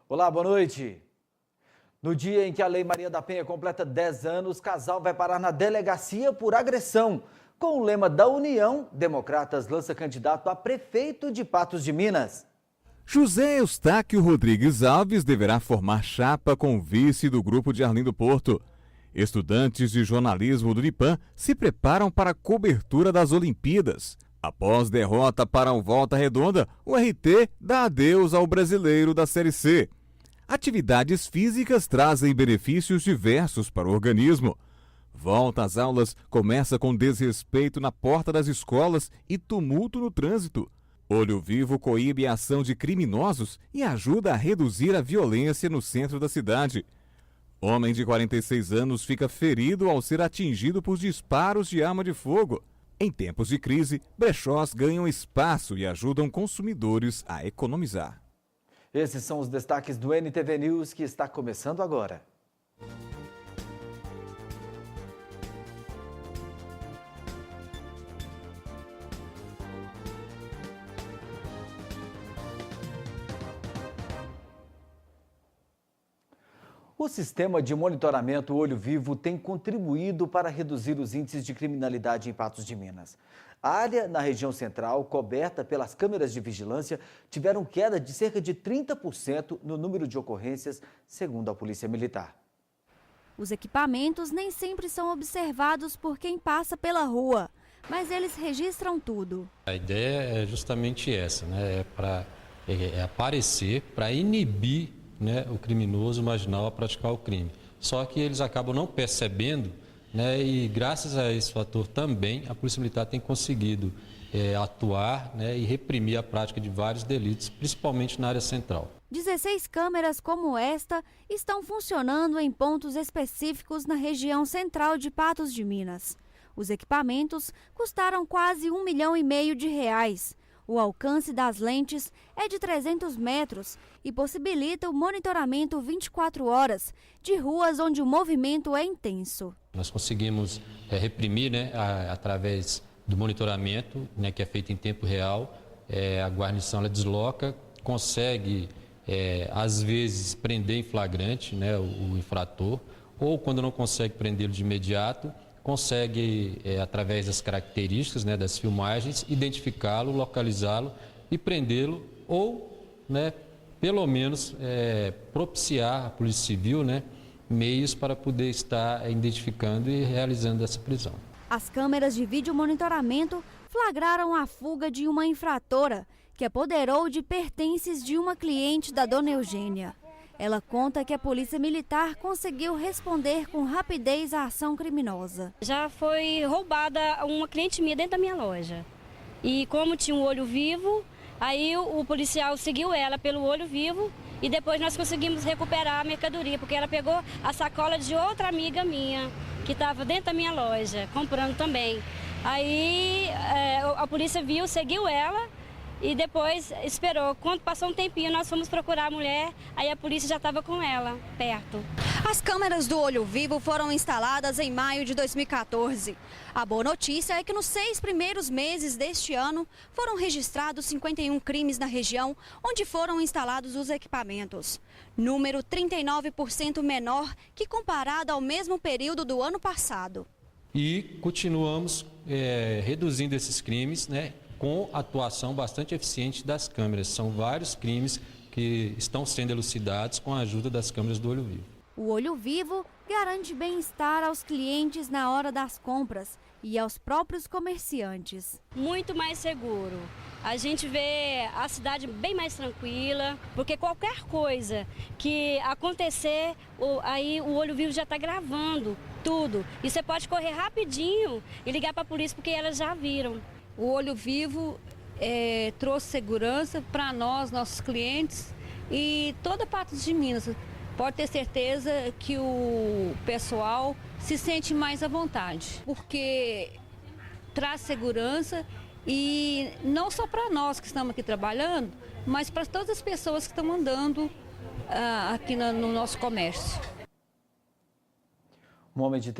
Olá, boa noite. No dia em que a Lei Maria da Penha completa 10 anos, casal vai parar na delegacia por agressão. Com o lema da União, Democratas lança candidato a prefeito de Patos de Minas. José Eustáquio Rodrigues Alves deverá formar chapa com o vice do grupo de Arlindo Porto. Estudantes de jornalismo do Unipan se preparam para a cobertura das Olimpíadas. Após derrota para o Volta Redonda, o RT dá adeus ao brasileiro da Série C. Atividades físicas trazem benefícios diversos para o organismo. Volta às aulas começa com desrespeito na porta das escolas e tumulto no trânsito. Olho Vivo coíbe a ação de criminosos e ajuda a reduzir a violência no centro da cidade. Homem de 46 anos fica ferido ao ser atingido por disparos de arma de fogo. Em tempos de crise, brechós ganham espaço e ajudam consumidores a economizar. Esses são os destaques do NTV News que está começando agora. O sistema de monitoramento Olho Vivo tem contribuído para reduzir os índices de criminalidade em Patos de Minas. A área na região central, coberta pelas câmeras de vigilância, tiveram queda de cerca de 30% no número de ocorrências, segundo a Polícia Militar. Os equipamentos nem sempre são observados por quem passa pela rua, mas eles registram tudo. A ideia é justamente essa, né? É aparecer para inibir, né, o criminoso marginal a praticar o crime. Só que eles acabam não percebendo, né, e graças a esse fator também a Polícia Militar tem conseguido atuar, né, e reprimir a prática de vários delitos, principalmente na área central. 16 câmeras como esta estão funcionando em pontos específicos na região central de Patos de Minas. Os equipamentos custaram quase R$1,5 milhão. O alcance das lentes é de 300 metros e possibilita o monitoramento 24 horas de ruas onde o movimento é intenso. Nós conseguimos reprimir, né, através do monitoramento, né, que é feito em tempo real. A guarnição ela desloca, consegue, às vezes, prender em flagrante, né, o infrator, ou quando não consegue prendê-lo de imediato, consegue, através das características, né, das filmagens, identificá-lo, localizá-lo e prendê-lo ou, né, pelo menos, propiciar à Polícia Civil, né, meios para poder estar identificando e realizando essa prisão. As câmeras de vídeo monitoramento flagraram a fuga de uma infratora que apoderou de pertences de uma cliente da dona Eugênia. Ela conta que a Polícia Militar conseguiu responder com rapidez à ação criminosa. Já foi roubada uma cliente minha dentro da minha loja. E como tinha um olho vivo, aí o policial seguiu ela pelo olho vivo e depois nós conseguimos recuperar a mercadoria, porque ela pegou a sacola de outra amiga minha, que estava dentro da minha loja, comprando também. Aí a polícia viu, seguiu ela. E depois esperou. Quando passou um tempinho, nós fomos procurar a mulher, aí a polícia já estava com ela, perto. As câmeras do Olho Vivo foram instaladas em maio de 2014. A boa notícia é que nos 6 primeiros meses deste ano, foram registrados 51 crimes na região onde foram instalados os equipamentos. Número 39% menor que comparado ao mesmo período do ano passado. E continuamos reduzindo esses crimes, né, com atuação bastante eficiente das câmeras. São vários crimes que estão sendo elucidados com a ajuda das câmeras do Olho Vivo. O Olho Vivo garante bem-estar aos clientes na hora das compras e aos próprios comerciantes. Muito mais seguro. A gente vê a cidade bem mais tranquila, porque qualquer coisa que acontecer, aí o Olho Vivo já está gravando tudo. E você pode correr rapidinho e ligar para a polícia, porque elas já viram. O Olho Vivo trouxe segurança para nós, nossos clientes e toda Patos de Minas. Pode ter certeza que o pessoal se sente mais à vontade, porque traz segurança e não só para nós que estamos aqui trabalhando, mas para todas as pessoas que estão andando aqui no nosso comércio. Um homem de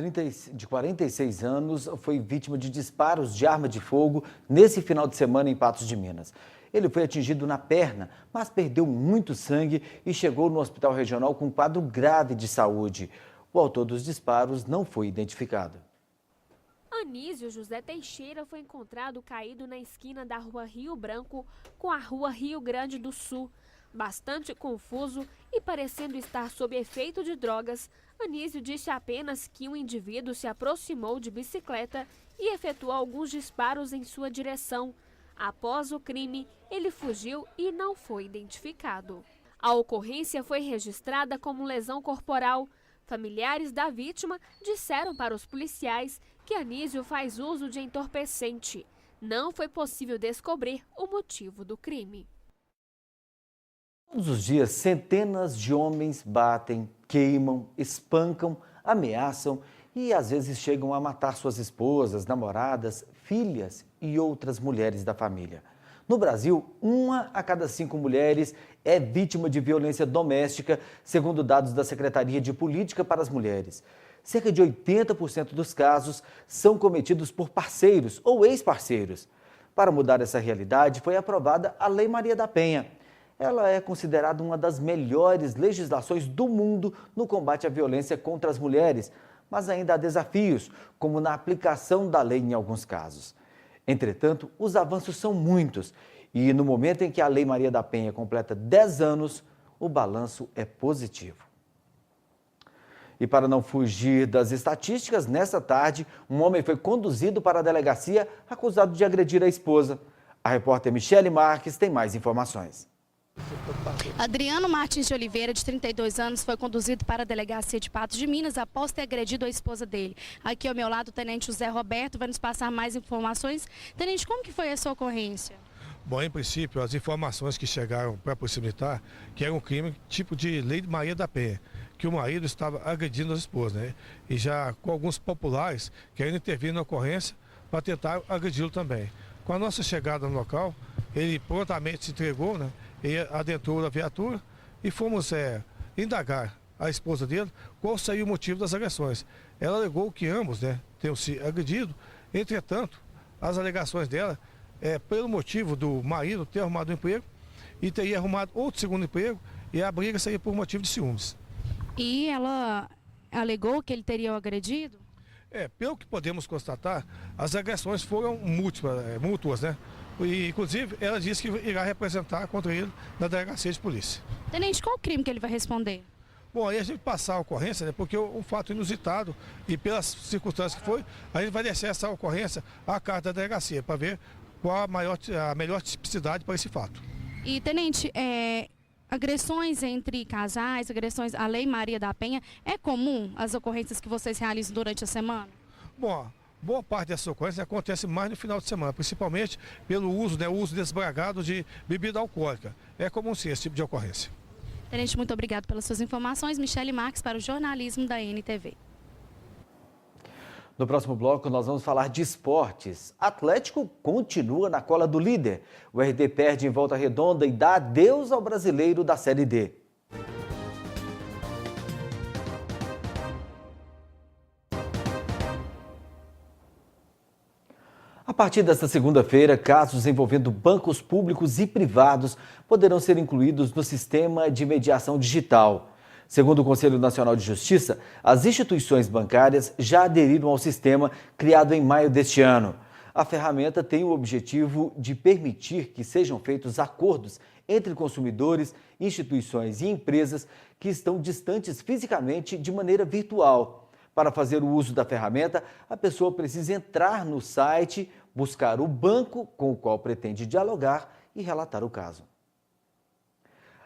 46 anos foi vítima de disparos de arma de fogo nesse final de semana em Patos de Minas. Ele foi atingido na perna, mas perdeu muito sangue e chegou no hospital regional com um quadro grave de saúde. O autor dos disparos não foi identificado. Anísio José Teixeira foi encontrado caído na esquina da rua Rio Branco com a rua Rio Grande do Sul. Bastante confuso e parecendo estar sob efeito de drogas, Anísio disse apenas que um indivíduo se aproximou de bicicleta e efetuou alguns disparos em sua direção. Após o crime, ele fugiu e não foi identificado. A ocorrência foi registrada como lesão corporal. Familiares da vítima disseram para os policiais que Anísio faz uso de entorpecente. Não foi possível descobrir o motivo do crime. Todos os dias, centenas de homens batem, queimam, espancam, ameaçam e às vezes chegam a matar suas esposas, namoradas, filhas e outras mulheres da família. No Brasil, 1 a cada 5 mulheres é vítima de violência doméstica, segundo dados da Secretaria de Política para as Mulheres. Cerca de 80% dos casos são cometidos por parceiros ou ex-parceiros. Para mudar essa realidade, foi aprovada a Lei Maria da Penha. Ela é considerada uma das melhores legislações do mundo no combate à violência contra as mulheres, mas ainda há desafios, como na aplicação da lei em alguns casos. Entretanto, os avanços são muitos e no momento em que a Lei Maria da Penha completa 10 anos, o balanço é positivo. E para não fugir das estatísticas, nessa tarde, um homem foi conduzido para a delegacia acusado de agredir a esposa. A repórter Michele Marques tem mais informações. Adriano Martins de Oliveira, de 32 anos, foi conduzido para a delegacia de Patos de Minas após ter agredido a esposa dele. Aqui ao meu lado o tenente José Roberto vai nos passar mais informações. Tenente, como que foi essa ocorrência? Bom, em princípio, as informações que chegaram para a Polícia Militar, que era um crime tipo de Lei Maria da Penha, que o marido estava agredindo a esposa, né? E já com alguns populares querendo intervir na ocorrência para tentar agredi-lo também. Com a nossa chegada no local, ele prontamente se entregou, né? E adentrou na viatura e fomos indagar a esposa dele qual seria o motivo das agressões. Ela alegou que ambos, né, tenham se agredido. Entretanto, as alegações dela é pelo motivo do marido ter arrumado um emprego e teria arrumado outro segundo emprego e a briga seria por motivo de ciúmes. E ela alegou que ele teria o agredido? Pelo que podemos constatar, as agressões foram mútuas, né? E, inclusive, ela disse que irá representar contra ele na delegacia de polícia. Tenente, qual o crime que ele vai responder? Bom, aí a gente passar a ocorrência, né, porque um fato inusitado e pelas circunstâncias que foi, a gente vai descer essa ocorrência à carta da delegacia para ver qual a melhor tipicidade para esse fato. E, tenente, agressões entre casais, agressões à Lei Maria da Penha, é comum as ocorrências que vocês realizam durante a semana? Bom, boa parte dessas ocorrências acontece mais no final de semana, principalmente pelo uso, né, o uso desbragado de bebida alcoólica. É comum sim esse tipo de ocorrência. Tenente, muito obrigado pelas suas informações. Michele Marques para o jornalismo da NTV. No próximo bloco, nós vamos falar de esportes. Atlético continua na cola do líder. O RD perde em Volta Redonda e dá adeus ao brasileiro da Série D. A partir desta segunda-feira, casos envolvendo bancos públicos e privados poderão ser incluídos no sistema de mediação digital. Segundo o Conselho Nacional de Justiça, as instituições bancárias já aderiram ao sistema criado em maio deste ano. A ferramenta tem o objetivo de permitir que sejam feitos acordos entre consumidores, instituições e empresas que estão distantes fisicamente de maneira virtual. Para fazer o uso da ferramenta, a pessoa precisa entrar no site, buscar o banco com o qual pretende dialogar e relatar o caso.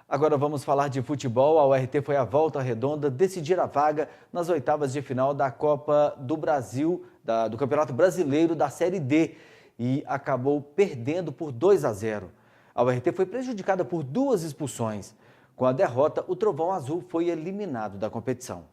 Agora vamos falar de futebol. A URT foi à Volta Redonda decidir a vaga nas oitavas de final da Copa do Brasil, do Campeonato Brasileiro da Série D, e acabou perdendo por 2-0. A URT foi prejudicada por 2 expulsões. Com a derrota, o Trovão Azul foi eliminado da competição.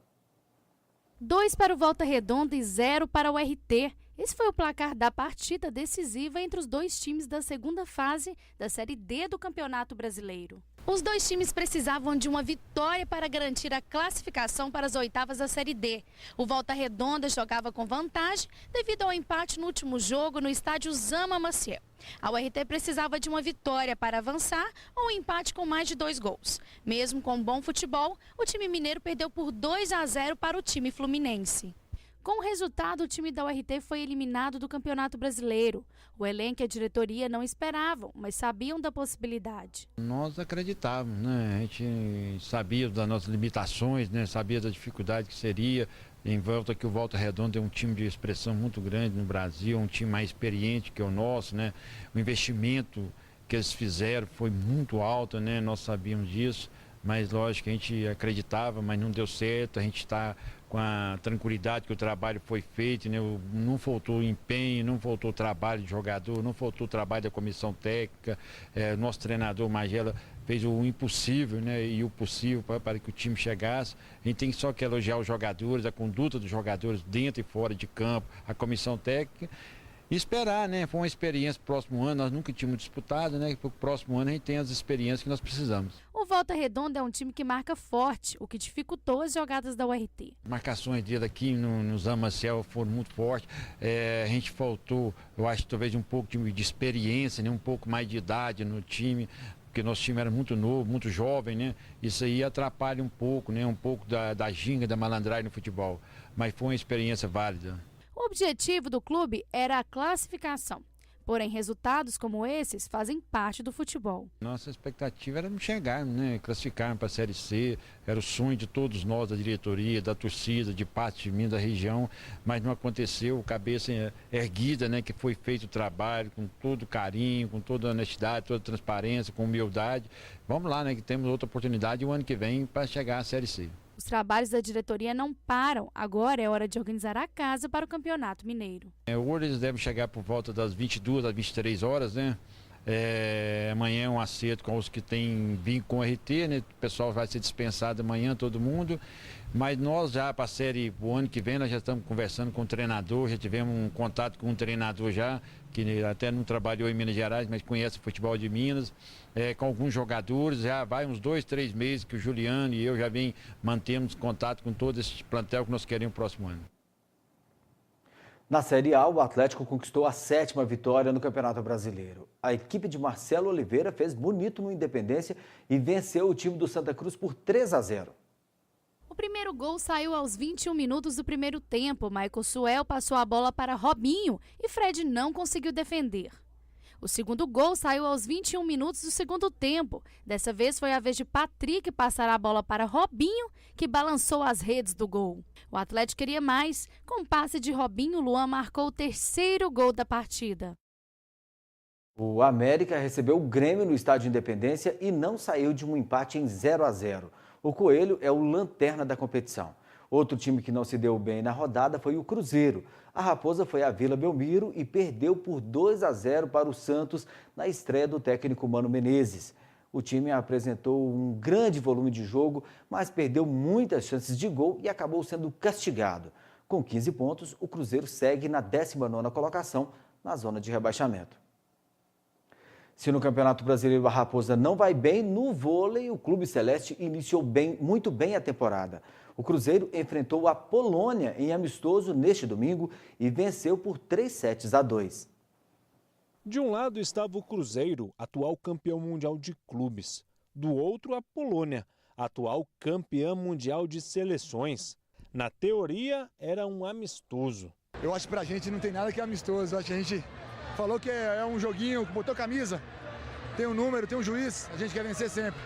2 para o Volta Redonda e 0 para o RT. Esse foi o placar da partida decisiva entre os dois times da segunda fase da Série D do Campeonato Brasileiro. Os dois times precisavam de uma vitória para garantir a classificação para as oitavas da Série D. O Volta Redonda jogava com vantagem devido ao empate no último jogo no estádio Zama Maciel. A URT precisava de uma vitória para avançar ou um empate com mais de 2 gols. Mesmo com bom futebol, o time mineiro perdeu por 2-0 para o time fluminense. Com o resultado, o time da URT foi eliminado do Campeonato Brasileiro. O elenco e a diretoria não esperavam, mas sabiam da possibilidade. Nós acreditávamos, né? A gente sabia das nossas limitações, né? Sabia da dificuldade que seria. Em volta que o Volta Redonda é um time de expressão muito grande no Brasil, um time mais experiente que o nosso, né? O investimento que eles fizeram foi muito alto, né? Nós sabíamos disso, mas lógico que a gente acreditava, mas não deu certo. A gente está com a tranquilidade que o trabalho foi feito, né? Não faltou empenho, não faltou trabalho de jogador, não faltou trabalho da comissão técnica. Nosso treinador Magela fez o impossível, né? E o possível para que o time chegasse. A gente tem só que elogiar os jogadores, a conduta dos jogadores dentro e fora de campo, a comissão técnica. E esperar, né? Foi uma experiência pro próximo ano, nós nunca tínhamos disputado, né? Para o próximo ano a gente tem as experiências que nós precisamos. O Volta Redonda é um time que marca forte, o que dificultou as jogadas da URT. Marcações dele aqui no Zama Maciel foram muito fortes. A gente faltou, eu acho, talvez um pouco de experiência, né? Um pouco mais de idade no time, porque nosso time era muito novo, muito jovem, né? Isso aí atrapalha um pouco, né? Um pouco da ginga, da malandragem no futebol. Mas foi uma experiência válida. O objetivo do clube era a classificação. Porém, resultados como esses fazem parte do futebol. Nossa expectativa era chegar, né? Classificar para a Série C. Era o sonho de todos nós, da diretoria, da torcida, de parte de mim, da região. Mas não aconteceu, cabeça erguida, né? Que foi feito o trabalho com todo carinho, com toda honestidade, toda transparência, com humildade. Vamos lá, né? Que temos outra oportunidade o ano que vem para chegar à Série C. Os trabalhos da diretoria não param. Agora é hora de organizar a casa para o Campeonato Mineiro. Hoje eles devem chegar por volta das 22 às 23 horas, né? Amanhã é um acerto com os que têm vindo com o RT, né? O pessoal vai ser dispensado amanhã, todo mundo. Mas nós já para a série, o ano que vem, nós já estamos conversando com o treinador, já tivemos um contato com um treinador já, que até não trabalhou em Minas Gerais, mas conhece o futebol de Minas, com alguns jogadores. Já vai uns 2, 3 meses que o Juliano e eu já vem mantemos contato com todo esse plantel que nós queremos no próximo ano. Na Série A, o Atlético conquistou a 7ª vitória no Campeonato Brasileiro. A equipe de Marcelo Oliveira fez bonito no Independência e venceu o time do Santa Cruz por 3-0. O primeiro gol saiu aos 21 minutos do primeiro tempo. Michael Suel passou a bola para Robinho e Fred não conseguiu defender. O segundo gol saiu aos 21 minutos do segundo tempo. Dessa vez foi a vez de Patrick passar a bola para Robinho, que balançou as redes do gol. O Atlético queria mais. Com passe de Robinho, Luan marcou o terceiro gol da partida. O América recebeu o Grêmio no Estádio Independência e não saiu de um empate em 0-0. O Coelho é o lanterna da competição. Outro time que não se deu bem na rodada foi o Cruzeiro. A Raposa foi à Vila Belmiro e perdeu por 2-0 para o Santos na estreia do técnico Mano Menezes. O time apresentou um grande volume de jogo, mas perdeu muitas chances de gol e acabou sendo castigado. Com 15 pontos, o Cruzeiro segue na 19ª colocação na zona de rebaixamento. Se no Campeonato Brasileiro a Raposa não vai bem, no vôlei o Clube Celeste iniciou muito bem a temporada. O Cruzeiro enfrentou a Polônia em amistoso neste domingo e venceu por 3-2. De um lado estava o Cruzeiro, atual campeão mundial de clubes. Do outro, a Polônia, atual campeã mundial de seleções. Na teoria, era um amistoso. Eu acho que pra gente não tem nada que é amistoso. Eu acho que a gente falou que é um joguinho, botou camisa, tem um número, tem um juiz, a gente quer vencer sempre.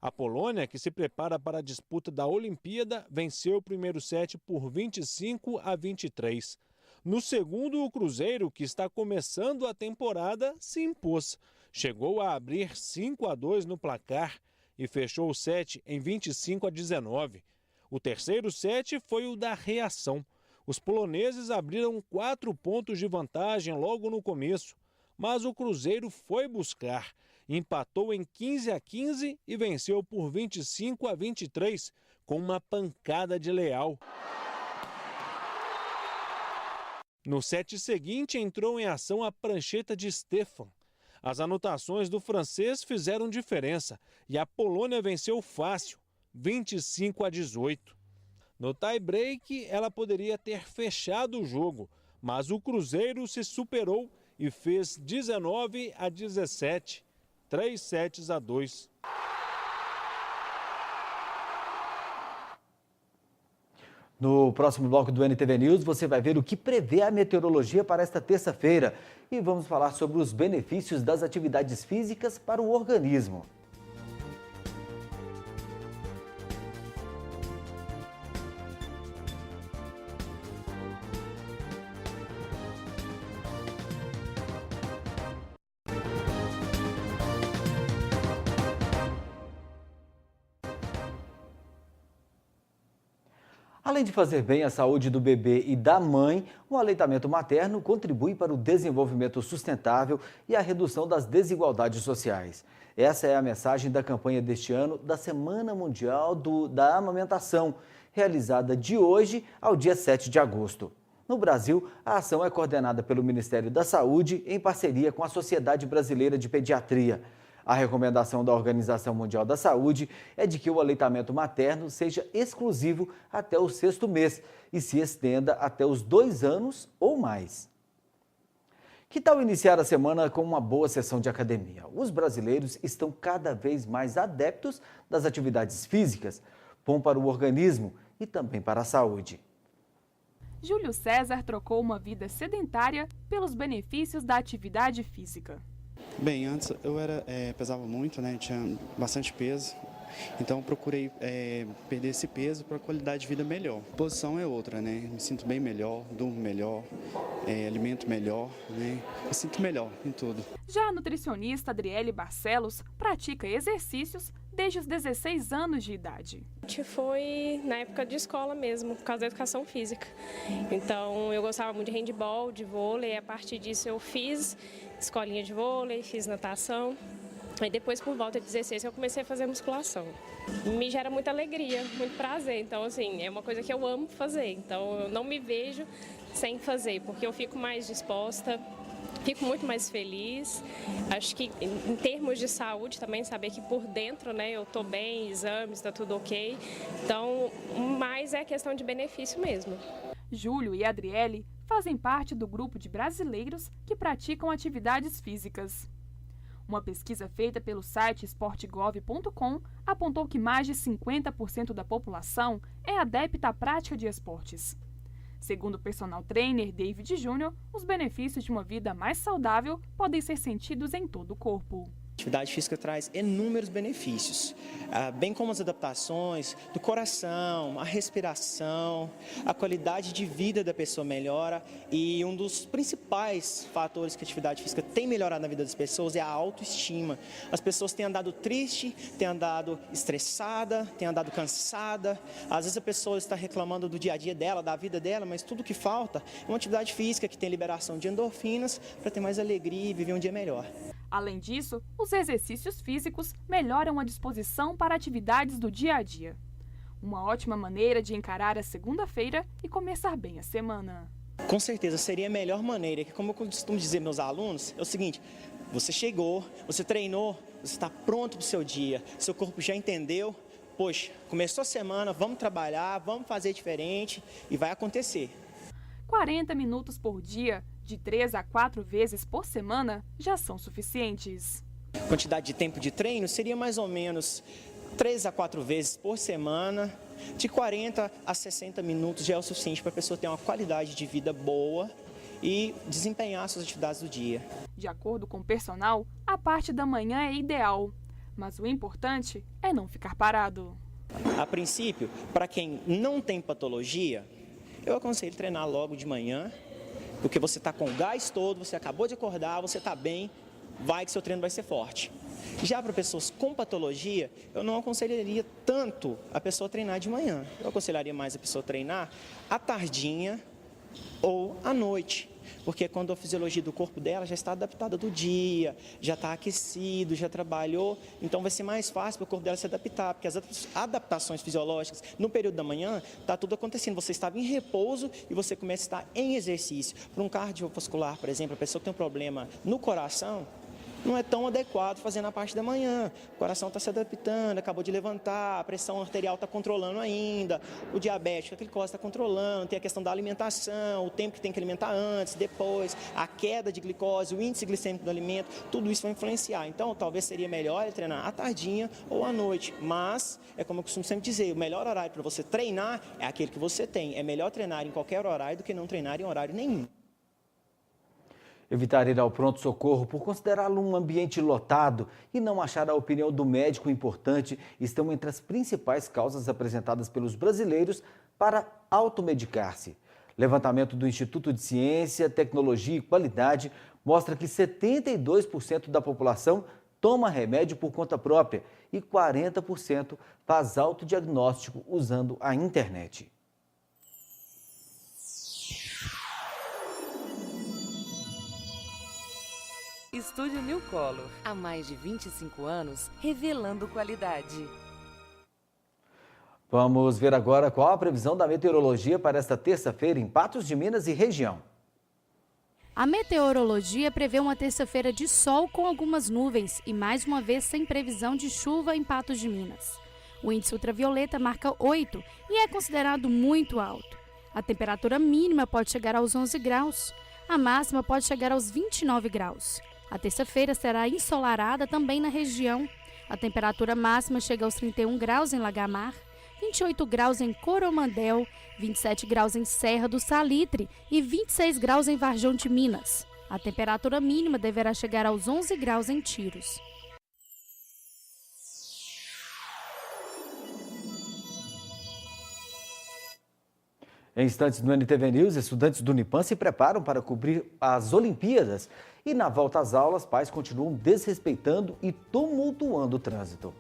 A Polônia, que se prepara para a disputa da Olimpíada, venceu o primeiro set por 25-23. No segundo, o Cruzeiro, que está começando a temporada, se impôs. Chegou a abrir 5-2 no placar e fechou o set em 25-19. O terceiro set foi o da reação. Os poloneses abriram 4 pontos de vantagem logo no começo, mas o Cruzeiro foi buscar. Empatou em 15-15 e venceu por 25-23 com uma pancada de Leal. No set seguinte entrou em ação a prancheta de Stefan. As anotações do francês fizeram diferença e a Polônia venceu fácil, 25-18. No tie-break, ela poderia ter fechado o jogo, mas o Cruzeiro se superou e fez 19-17, 3-2. No próximo bloco do NTV News, você vai ver o que prevê a meteorologia para esta terça-feira. E vamos falar sobre os benefícios das atividades físicas para o organismo. Além de fazer bem à saúde do bebê e da mãe, o aleitamento materno contribui para o desenvolvimento sustentável e a redução das desigualdades sociais. Essa é a mensagem da campanha deste ano da Semana Mundial da Amamentação, realizada de hoje ao dia 7 de agosto. No Brasil, a ação é coordenada pelo Ministério da Saúde em parceria com a Sociedade Brasileira de Pediatria. A recomendação da Organização Mundial da Saúde é de que o aleitamento materno seja exclusivo até o 6º mês e se estenda até os 2 anos ou mais. Que tal iniciar a semana com uma boa sessão de academia? Os brasileiros estão cada vez mais adeptos das atividades físicas, bom para o organismo e também para a saúde. Júlio César trocou uma vida sedentária pelos benefícios da atividade física. Bem, antes eu pesava muito, né? Tinha bastante peso, então eu procurei perder esse peso para qualidade de vida melhor. A posição é outra, né? Me sinto bem melhor, durmo melhor, alimento melhor, né? Me sinto melhor em tudo. Já a nutricionista Adriele Barcelos pratica exercícios desde os 16 anos de idade. Foi na época de escola mesmo, por causa da educação física. Então eu gostava muito de handebol, de vôlei, a partir disso eu fiz escolinha de vôlei, fiz natação. Aí depois, por volta de 16, eu comecei a fazer musculação. Me gera muita alegria, muito prazer. Então, assim, é uma coisa que eu amo fazer. Então, eu não me vejo sem fazer, porque eu fico mais disposta, fico muito mais feliz. Acho que, em termos de saúde, também saber que por dentro, né, eu estou bem, exames, está tudo ok. Então, mais é questão de benefício mesmo. Júlio e Adriele fazem parte do grupo de brasileiros que praticam atividades físicas. Uma pesquisa feita pelo site esportegov.com apontou que mais de 50% da população é adepta à prática de esportes. Segundo o personal trainer David Júnior, os benefícios de uma vida mais saudável podem ser sentidos em todo o corpo. A atividade física traz inúmeros benefícios, bem como as adaptações do coração, a respiração, a qualidade de vida da pessoa melhora e um dos principais fatores que a atividade física tem melhorado na vida das pessoas é a autoestima. As pessoas têm andado triste, têm andado estressada, têm andado cansada, às vezes a pessoa está reclamando do dia a dia dela, da vida dela, mas tudo que falta é uma atividade física que tem liberação de endorfinas para ter mais alegria e viver um dia melhor. Além disso, os exercícios físicos melhoram a disposição para atividades do dia a dia. Uma ótima maneira de encarar a segunda-feira e começar bem a semana. Com certeza, seria a melhor maneira, que como eu costumo dizer meus alunos, é o seguinte: você chegou, você treinou, você está pronto para o seu dia, seu corpo já entendeu, poxa, começou a semana, vamos trabalhar, vamos fazer diferente e vai acontecer. 40 minutos por dia, de 3 a 4 vezes por semana, já são suficientes. A quantidade de tempo de treino seria mais ou menos 3 a 4 vezes por semana, de 40 a 60 minutos já é o suficiente para a pessoa ter uma qualidade de vida boa e desempenhar suas atividades do dia. De acordo com o personal, a parte da manhã é ideal, mas o importante é não ficar parado. A princípio, para quem não tem patologia, eu aconselho treinar logo de manhã, porque você está com o gás todo, você acabou de acordar, você está bem, vai que seu treino vai ser forte. Já para pessoas com patologia, eu não aconselharia tanto a pessoa treinar de manhã. Eu aconselharia mais a pessoa treinar à tardinha ou à noite, porque quando a fisiologia do corpo dela já está adaptada do dia, já está aquecido, já trabalhou, então vai ser mais fácil para o corpo dela se adaptar, porque as adaptações fisiológicas no período da manhã está tudo acontecendo. Você estava em repouso e você começa a estar em exercício. Para um cardiovascular, por exemplo, a pessoa que tem um problema no coração, não é tão adequado fazer na parte da manhã. O coração está se adaptando, acabou de levantar, a pressão arterial está controlando ainda, o diabético, a glicose está controlando, tem a questão da alimentação, o tempo que tem que alimentar antes, depois, a queda de glicose, o índice glicêmico do alimento, tudo isso vai influenciar. Então, talvez seria melhor ele treinar à tardinha ou à noite, mas, é como eu costumo sempre dizer, o melhor horário para você treinar é aquele que você tem. É melhor treinar em qualquer horário do que não treinar em horário nenhum. Evitar ir ao pronto-socorro por considerá-lo um ambiente lotado e não achar a opinião do médico importante estão entre as principais causas apresentadas pelos brasileiros para automedicar-se. Levantamento do Instituto de Ciência, Tecnologia e Qualidade mostra que 72% da população toma remédio por conta própria e 40% faz autodiagnóstico usando a internet. Estúdio New Color, há mais de 25 anos, revelando qualidade. Vamos ver agora qual a previsão da meteorologia para esta terça-feira em Patos de Minas e região. A meteorologia prevê uma terça-feira de sol com algumas nuvens e mais uma vez sem previsão de chuva em Patos de Minas. O índice ultravioleta marca 8 e é considerado muito alto. A temperatura mínima pode chegar aos 11 graus, a máxima pode chegar aos 29 graus. A terça-feira será ensolarada também na região. A temperatura máxima chega aos 31 graus em Lagamar, 28 graus em Coromandel, 27 graus em Serra do Salitre e 26 graus em Varjão de Minas. A temperatura mínima deverá chegar aos 11 graus em Tiros. Em instantes no NTV News, estudantes do Unipan se preparam para cobrir as Olimpíadas e na volta às aulas, pais continuam desrespeitando e tumultuando o trânsito.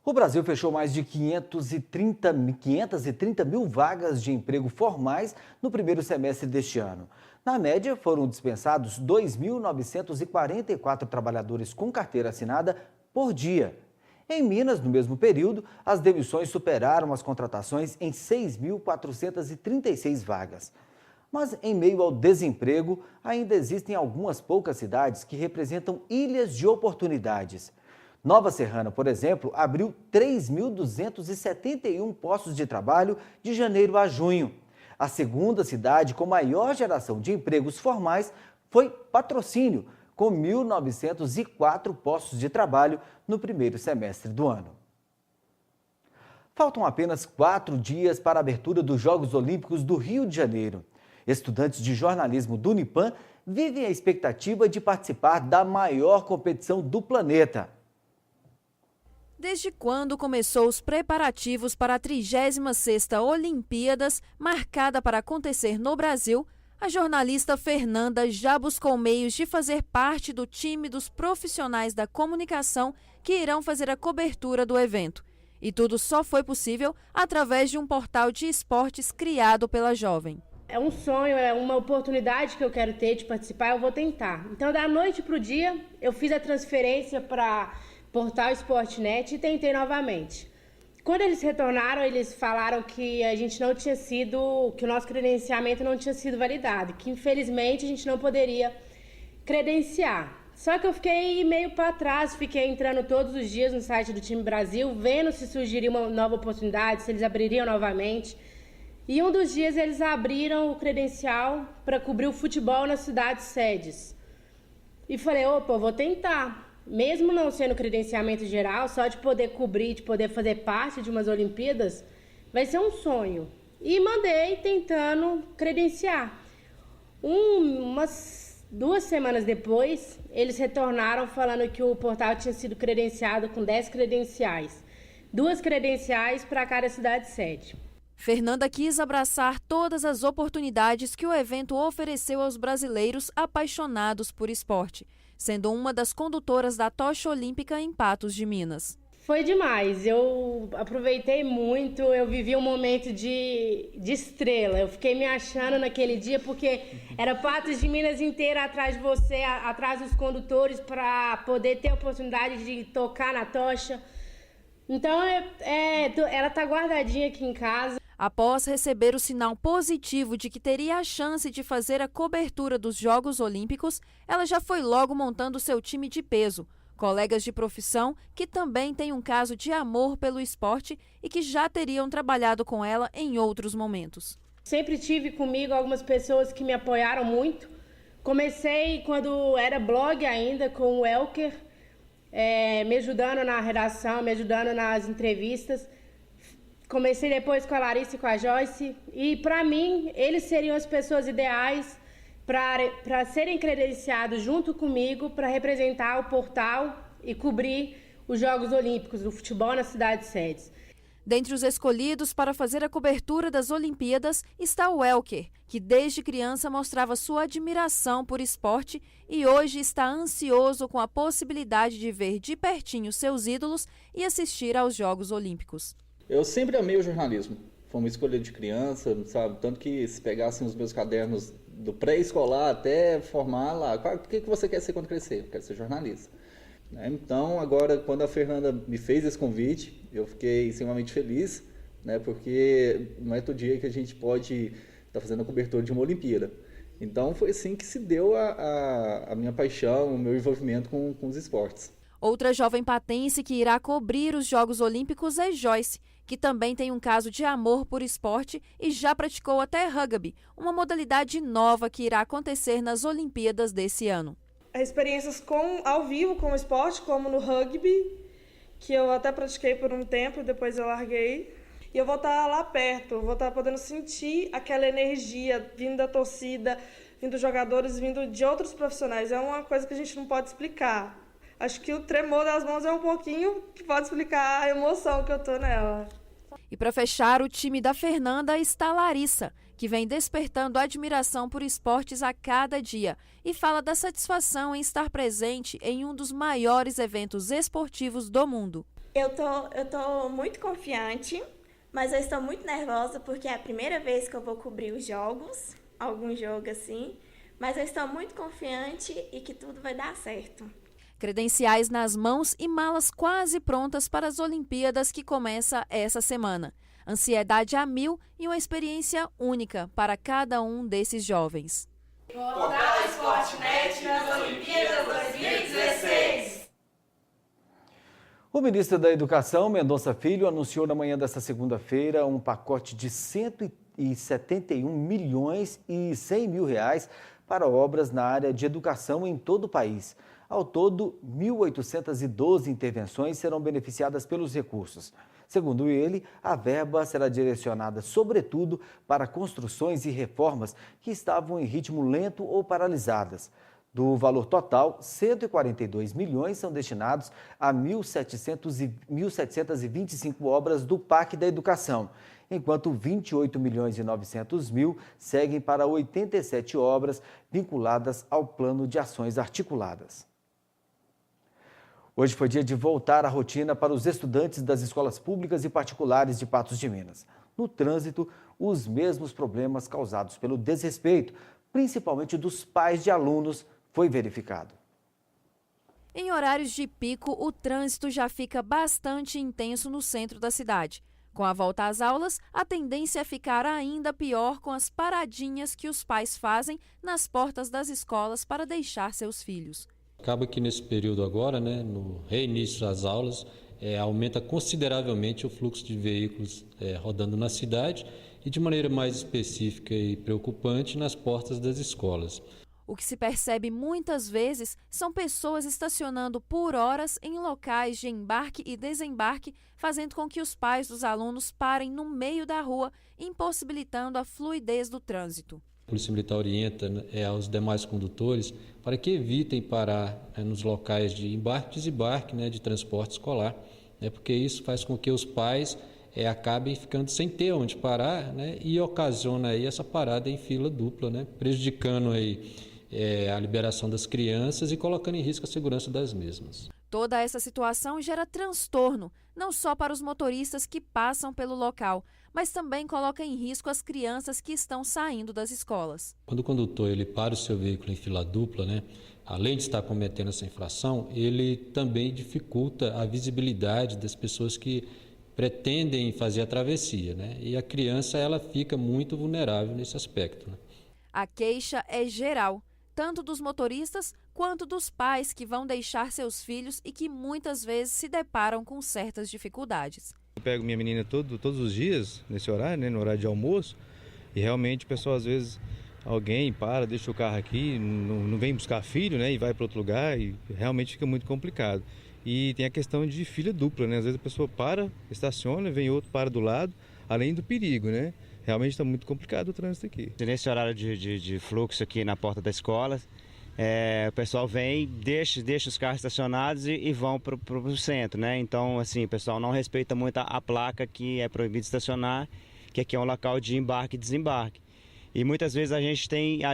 O Brasil fechou mais de 530 mil vagas de emprego formais no primeiro semestre deste ano. Na média, foram dispensados 2.944 trabalhadores com carteira assinada por dia. Em Minas, no mesmo período, as demissões superaram as contratações em 6.436 vagas. Mas, em meio ao desemprego, ainda existem algumas poucas cidades que representam ilhas de oportunidades. Nova Serrana, por exemplo, abriu 3.271 postos de trabalho de janeiro a junho. A segunda cidade com maior geração de empregos formais foi Patrocínio, com 1.904 postos de trabalho no primeiro semestre do ano. Faltam apenas 4 dias para a abertura dos Jogos Olímpicos do Rio de Janeiro. Estudantes de jornalismo do Unipan vivem a expectativa de participar da maior competição do planeta. Desde quando começou os preparativos para a 36ª Olimpíadas, marcada para acontecer no Brasil, a jornalista Fernanda já buscou meios de fazer parte do time dos profissionais da comunicação que irão fazer a cobertura do evento. E tudo só foi possível através de um portal de esportes criado pela jovem. É um sonho, é uma oportunidade que eu quero ter de participar, eu vou tentar. Então, da noite para o dia, eu fiz a transferência para Portal Sportnet e tentei novamente. Quando eles retornaram, eles falaram que a gente não tinha sido, que o nosso credenciamento não tinha sido validado, que infelizmente a gente não poderia credenciar. Só que eu fiquei meio para trás, fiquei entrando todos os dias no site do Time Brasil, vendo se surgiria uma nova oportunidade, se eles abririam novamente. E um dos dias eles abriram o credencial para cobrir o futebol nas cidades sedes. E falei, opa, eu vou tentar. Mesmo não sendo credenciamento geral, só de poder cobrir, de poder fazer parte de umas Olimpíadas, vai ser um sonho. E mandei tentando credenciar. Umas 2 semanas depois, eles retornaram falando que o portal tinha sido credenciado com 10 credenciais. 2 credenciais para cada cidade sede. Fernanda quis abraçar todas as oportunidades que o evento ofereceu aos brasileiros apaixonados por esporte, sendo uma das condutoras da tocha olímpica em Patos de Minas. Foi demais, eu aproveitei muito, eu vivi um momento de estrela. Eu fiquei me achando naquele dia porque era Patos de Minas inteira atrás de você, atrás dos condutores, para poder ter a oportunidade de tocar na tocha. Então, ela tá guardadinha aqui em casa. Após receber o sinal positivo de que teria a chance de fazer a cobertura dos Jogos Olímpicos, ela já foi logo montando seu time de peso. Colegas de profissão que também têm um caso de amor pelo esporte e que já teriam trabalhado com ela em outros momentos. Sempre tive comigo algumas pessoas que me apoiaram muito. Comecei quando era blog ainda com o Elker, me ajudando na redação, me ajudando nas entrevistas. Comecei depois com a Larissa e com a Joyce. E para mim, eles seriam as pessoas ideais para serem credenciados junto comigo para representar o portal e cobrir os Jogos Olímpicos do futebol nas cidades sedes. Dentre os escolhidos para fazer a cobertura das Olimpíadas está o Elker, que desde criança mostrava sua admiração por esporte e hoje está ansioso com a possibilidade de ver de pertinho seus ídolos e assistir aos Jogos Olímpicos. Eu sempre amei o jornalismo. Foi uma escolha de criança, sabe? Tanto que se pegassem os meus cadernos do pré-escolar até formar lá, o que você quer ser quando crescer? Eu quero ser jornalista. Então, agora, quando a Fernanda me fez esse convite, eu fiquei extremamente feliz, né? Porque não é todo dia que a gente pode estar fazendo a cobertura de uma Olimpíada. Então, foi assim que se deu a minha paixão, o meu envolvimento com os esportes. Outra jovem patense que irá cobrir os Jogos Olímpicos é Joyce, que também tem um caso de amor por esporte e já praticou até rugby, uma modalidade nova que irá acontecer nas Olimpíadas desse ano. Experiências ao vivo com o esporte, como no rugby, que eu até pratiquei por um tempo, depois eu larguei. E eu vou estar lá perto, vou estar podendo sentir aquela energia vindo da torcida, vindo dos jogadores, vindo de outros profissionais. É uma coisa que a gente não pode explicar. Acho que o tremor das mãos é um pouquinho que pode explicar a emoção que eu tô nela. E para fechar, o time da Fernanda está a Larissa, que vem despertando admiração por esportes a cada dia e fala da satisfação em estar presente em um dos maiores eventos esportivos do mundo. Eu tô muito confiante, mas eu estou muito nervosa porque é a primeira vez que eu vou cobrir os jogos, algum jogo assim, mas eu estou muito confiante e que tudo vai dar certo. Credenciais nas mãos e malas quase prontas para as Olimpíadas que começa essa semana. Ansiedade a mil e uma experiência única para cada um desses jovens. Portal Esporte.net nas Olimpíadas 2016. O ministro da Educação, Mendonça Filho, anunciou na manhã desta segunda-feira um pacote de 171 milhões e 100 mil reais para obras na área de educação em todo o país. Ao todo, 1.812 intervenções serão beneficiadas pelos recursos. Segundo ele, a verba será direcionada, sobretudo, para construções e reformas que estavam em ritmo lento ou paralisadas. Do valor total, 142 milhões são destinados a 1.725 obras do PAC da Educação, enquanto 28 milhões e 900 mil seguem para 87 obras vinculadas ao Plano de Ações Articuladas. Hoje foi dia de voltar à rotina para os estudantes das escolas públicas e particulares de Patos de Minas. No trânsito, os mesmos problemas causados pelo desrespeito, principalmente dos pais de alunos, foi verificado. Em horários de pico, o trânsito já fica bastante intenso no centro da cidade. Com a volta às aulas, a tendência é ficar ainda pior com as paradinhas que os pais fazem nas portas das escolas para deixar seus filhos. Acaba que nesse período agora, no reinício das aulas, aumenta consideravelmente o fluxo de veículos rodando na cidade e de maneira mais específica e preocupante nas portas das escolas. O que se percebe muitas vezes são pessoas estacionando por horas em locais de embarque e desembarque, fazendo com que os pais dos alunos parem no meio da rua, impossibilitando a fluidez do trânsito. A Polícia Militar orienta aos demais condutores para que evitem parar nos locais de embarque e desembarque de transporte escolar, porque isso faz com que os pais acabem ficando sem ter onde parar e ocasiona aí essa parada em fila dupla, prejudicando aí a liberação das crianças e colocando em risco a segurança das mesmas. Toda essa situação gera transtorno, não só para os motoristas que passam pelo local, mas também coloca em risco as crianças que estão saindo das escolas. Quando o condutor ele para o seu veículo em fila dupla, além de estar cometendo essa infração, ele também dificulta a visibilidade das pessoas que pretendem fazer a travessia, E a criança ela fica muito vulnerável nesse aspecto. A queixa é geral, tanto dos motoristas quanto dos pais que vão deixar seus filhos e que muitas vezes se deparam com certas dificuldades. Eu pego minha menina todos os dias, nesse horário, no horário de almoço, e realmente o pessoal, às vezes, alguém para, deixa o carro aqui, não vem buscar filho, e vai para outro lugar, e realmente fica muito complicado. E tem a questão de fila dupla, às vezes a pessoa para, estaciona, vem outro, para do lado, além do perigo, Realmente está muito complicado o trânsito aqui. Nesse horário de fluxo aqui na porta da escola, o pessoal vem, deixa os carros estacionados e vão para o centro, Então, assim, o pessoal não respeita muito a placa que é proibido estacionar, que aqui é um local de embarque e desembarque. E muitas vezes a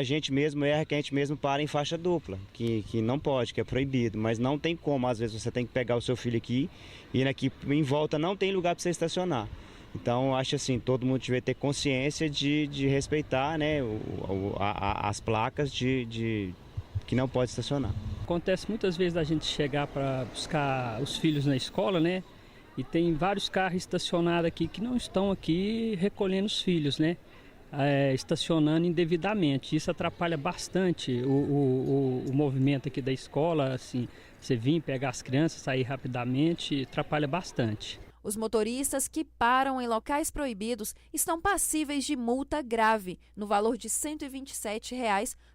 gente mesmo erra, que a gente mesmo para em faixa dupla, que não pode, que é proibido, mas não tem como. Às vezes você tem que pegar o seu filho aqui e aqui em volta não tem lugar para você estacionar. Então, acho assim, todo mundo devia ter consciência de respeitar as placas que não pode estacionar. Acontece muitas vezes da gente chegar para buscar os filhos na escola, E tem vários carros estacionados aqui que não estão aqui recolhendo os filhos, estacionando indevidamente. Isso atrapalha bastante o movimento aqui da escola, assim, você vir pegar as crianças, sair rapidamente, atrapalha bastante. Os motoristas que param em locais proibidos estão passíveis de multa grave, no valor de R$ 127,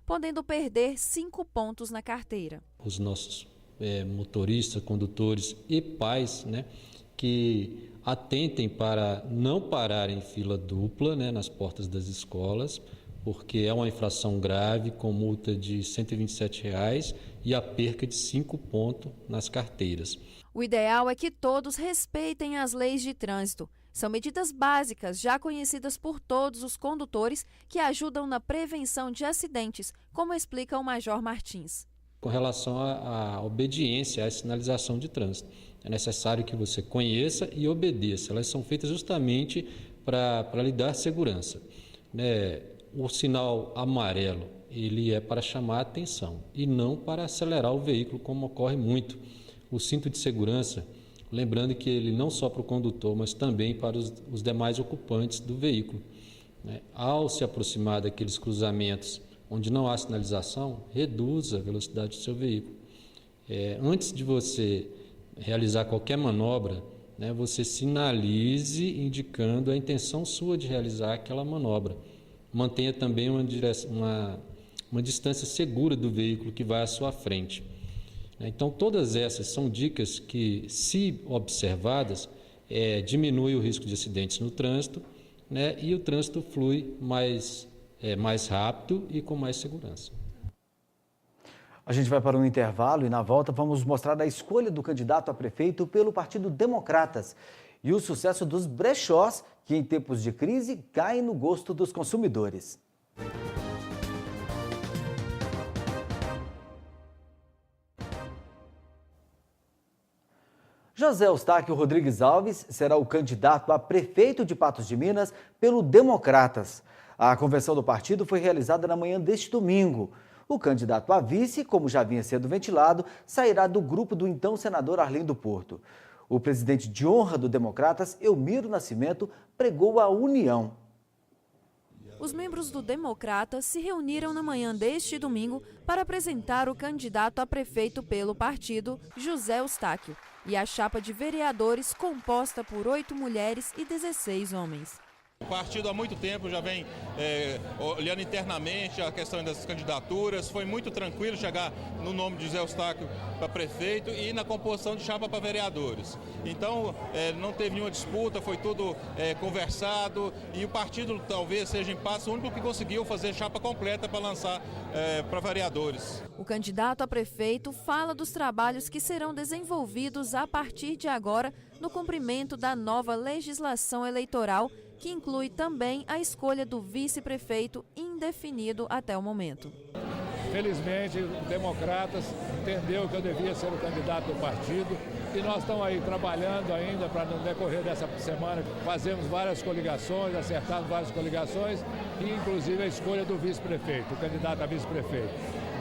podendo perder 5 pontos na carteira. Os nossos motoristas, condutores e pais, que atentem para não parar em fila dupla, nas portas das escolas, porque é uma infração grave com multa de R$ 127 e a perca de 5 pontos nas carteiras. O ideal é que todos respeitem as leis de trânsito. São medidas básicas, já conhecidas por todos os condutores, que ajudam na prevenção de acidentes, como explica o Major Martins. Com relação à obediência à sinalização de trânsito, é necessário que você conheça e obedeça. Elas são feitas justamente para lhe dar segurança. O sinal amarelo, ele é para chamar a atenção e não para acelerar o veículo, como ocorre muito. O cinto de segurança, lembrando que ele não só para o condutor, mas também para os demais ocupantes do veículo. Ao se aproximar daqueles cruzamentos onde não há sinalização, reduza a velocidade do seu veículo. Antes de você realizar qualquer manobra, você sinalize indicando a intenção sua de realizar aquela manobra. Mantenha também uma distância segura do veículo que vai à sua frente. Então, todas essas são dicas que, se observadas, diminuem o risco de acidentes no trânsito, e o trânsito flui mais rápido e com mais segurança. A gente vai para um intervalo e, na volta, vamos mostrar a escolha do candidato a prefeito pelo Partido Democratas e o sucesso dos brechós que, em tempos de crise, caem no gosto dos consumidores. José Eustáquio Rodrigues Alves será o candidato a prefeito de Patos de Minas pelo Democratas. A convenção do partido foi realizada na manhã deste domingo. O candidato a vice, como já vinha sendo ventilado, sairá do grupo do então senador Arlindo Porto. O presidente de honra do Democratas, Elmiro Nascimento, pregou a união. Os membros do Democratas se reuniram na manhã deste domingo para apresentar o candidato a prefeito pelo partido, José Eustáquio, e a chapa de vereadores composta por 8 mulheres e 16 homens. O partido há muito tempo já vem olhando internamente a questão das candidaturas. Foi muito tranquilo chegar no nome de José Eustáquio para prefeito e na composição de chapa para vereadores. Então, não teve nenhuma disputa, foi tudo conversado e o partido talvez seja em Patos o único que conseguiu fazer chapa completa para lançar para vereadores. O candidato a prefeito fala dos trabalhos que serão desenvolvidos a partir de agora no cumprimento da nova legislação eleitoral, que inclui também a escolha do vice-prefeito indefinido até o momento. Felizmente, o Democratas entendeu que eu devia ser o candidato do partido e nós estamos aí trabalhando ainda para no decorrer dessa semana fazermos várias coligações, acertarmos várias coligações e inclusive a escolha do vice-prefeito, o candidato a vice-prefeito.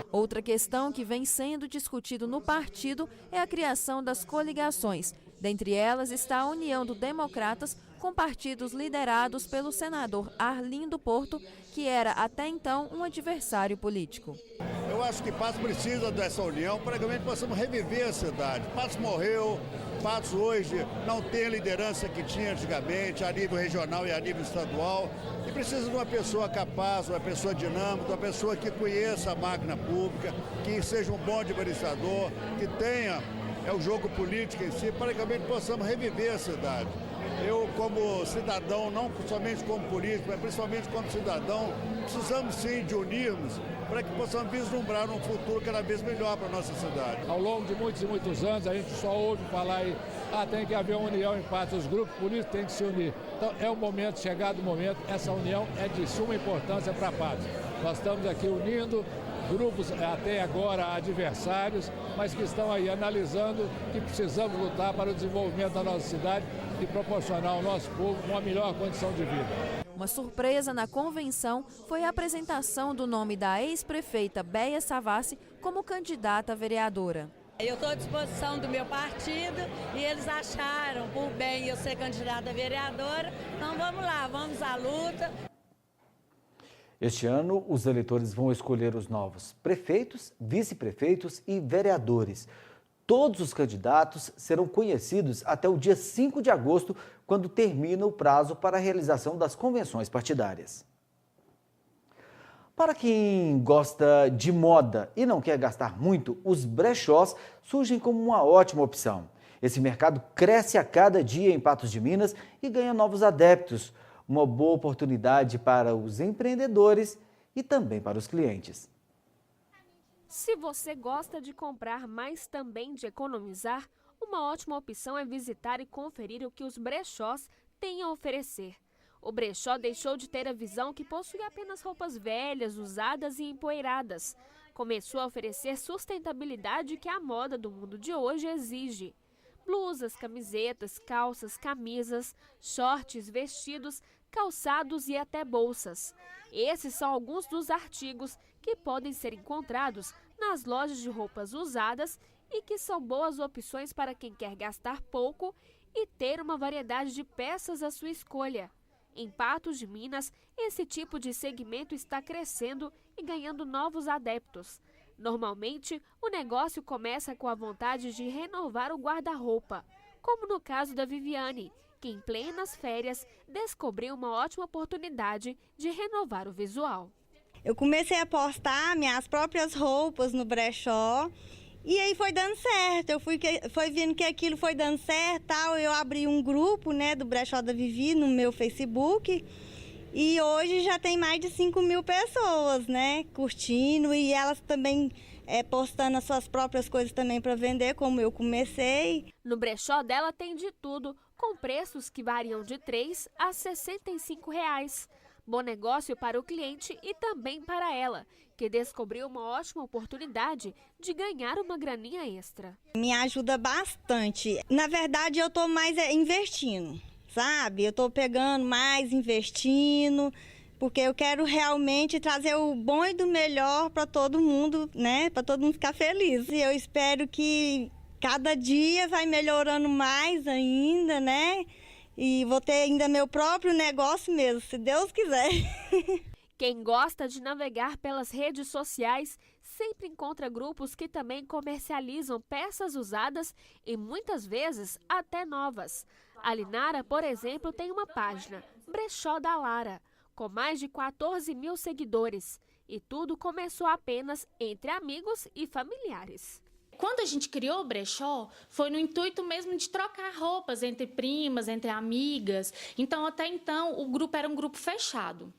Outra questão que vem sendo discutido no partido é a criação das coligações. Dentre elas está a união do Democratas com partidos liderados pelo senador Arlindo Porto, que era até então um adversário político. Eu acho que Patos precisa dessa união para que realmente possamos reviver a cidade. Patos morreu, Patos hoje não tem a liderança que tinha antigamente, a nível regional e a nível estadual, e precisa de uma pessoa capaz, uma pessoa dinâmica, uma pessoa que conheça a máquina pública, que seja um bom administrador, que tenha o jogo político em si, para que realmente possamos reviver a cidade. Eu, como cidadão, não somente como político, mas principalmente como cidadão, precisamos sim de unirmos para que possamos vislumbrar um futuro cada vez melhor para a nossa cidade. Ao longo de muitos e muitos anos, a gente só ouve falar aí, tem que haver união em Patos, os grupos políticos têm que se unir. Então é o momento, chegado o momento, essa união é de suma importância para Patos. Nós estamos aqui unindo grupos até agora adversários, mas que estão aí analisando que precisamos lutar para o desenvolvimento da nossa cidade e proporcionar ao nosso povo uma melhor condição de vida. Uma surpresa na convenção foi a apresentação do nome da ex-prefeita Béia Savassi como candidata a vereadora. Eu estou à disposição do meu partido e eles acharam por bem eu ser candidata a vereadora. Então vamos lá, vamos à luta. Este ano, os eleitores vão escolher os novos prefeitos, vice-prefeitos e vereadores. Todos os candidatos serão conhecidos até o dia 5 de agosto, quando termina o prazo para a realização das convenções partidárias. Para quem gosta de moda e não quer gastar muito, os brechós surgem como uma ótima opção. Esse mercado cresce a cada dia em Patos de Minas e ganha novos adeptos. Uma boa oportunidade para os empreendedores e também para os clientes. Se você gosta de comprar, mas também de economizar, uma ótima opção é visitar e conferir o que os brechós têm a oferecer. O brechó deixou de ter a visão que possui apenas roupas velhas, usadas e empoeiradas. Começou a oferecer sustentabilidade que a moda do mundo de hoje exige. Blusas, camisetas, calças, camisas, shorts, vestidos, calçados e até bolsas. Esses são alguns dos artigos que podem ser encontrados nas lojas de roupas usadas e que são boas opções para quem quer gastar pouco e ter uma variedade de peças à sua escolha. Em Patos de Minas, esse tipo de segmento está crescendo e ganhando novos adeptos. Normalmente, o negócio começa com a vontade de renovar o guarda-roupa, como no caso da Viviane, que em plenas férias descobriu uma ótima oportunidade de renovar o visual. Eu comecei a postar minhas próprias roupas no brechó e aí foi dando certo. Foi vendo que aquilo foi dando certo, tal. Eu abri um grupo, do brechó da Vivi no meu Facebook e hoje já tem mais de 5.000 pessoas, curtindo e elas também postando as suas próprias coisas também para vender, como eu comecei. No brechó dela tem de tudo, com preços que variam de R$ 3 a R$ 65. Bom negócio para o cliente e também para ela, que descobriu uma ótima oportunidade de ganhar uma graninha extra. Me ajuda bastante. Na verdade, eu estou mais investindo, sabe? Eu estou pegando mais, investindo, porque eu quero realmente trazer o bom e do melhor para todo mundo, para todo mundo ficar feliz. E eu espero que cada dia vai melhorando mais ainda, E vou ter ainda meu próprio negócio mesmo, se Deus quiser. Quem gosta de navegar pelas redes sociais sempre encontra grupos que também comercializam peças usadas e muitas vezes até novas. A Linara, por exemplo, tem uma página, Brechó da Lara, com mais de 14.000 seguidores. E tudo começou apenas entre amigos e familiares. Quando a gente criou o brechó, foi no intuito mesmo de trocar roupas entre primas, entre amigas. Então, até então, o grupo era um grupo fechado.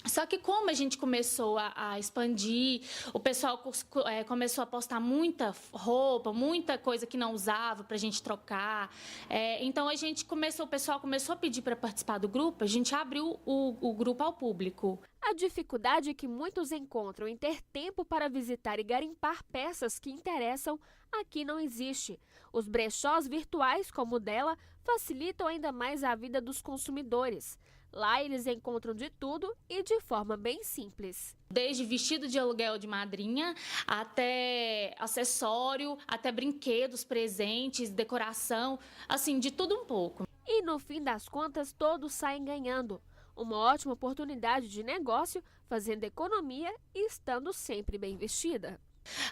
Só que como a gente começou a expandir, o pessoal começou a postar muita roupa, muita coisa que não usava para a gente trocar. Então, o pessoal começou a pedir para participar do grupo, a gente abriu o grupo ao público. A dificuldade que muitos encontram em ter tempo para visitar e garimpar peças que interessam aqui não existe. Os brechós virtuais, como o dela, facilitam ainda mais a vida dos consumidores. Lá eles encontram de tudo e de forma bem simples. Desde vestido de aluguel de madrinha, até acessório, até brinquedos, presentes, decoração, assim, de tudo um pouco. E no fim das contas, todos saem ganhando. Uma ótima oportunidade de negócio, fazendo economia e estando sempre bem vestida.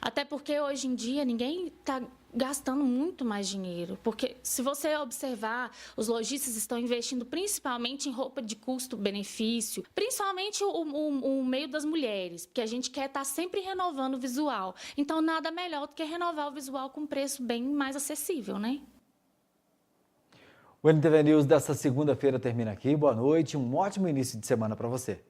Até porque hoje em dia ninguém está gastando muito mais dinheiro. Porque se você observar, os lojistas estão investindo principalmente em roupa de custo-benefício. Principalmente o meio das mulheres, porque a gente quer estar sempre renovando o visual. Então nada melhor do que renovar o visual com preço bem mais acessível, né? O NTV News desta segunda-feira termina aqui. Boa noite, um ótimo início de semana para você.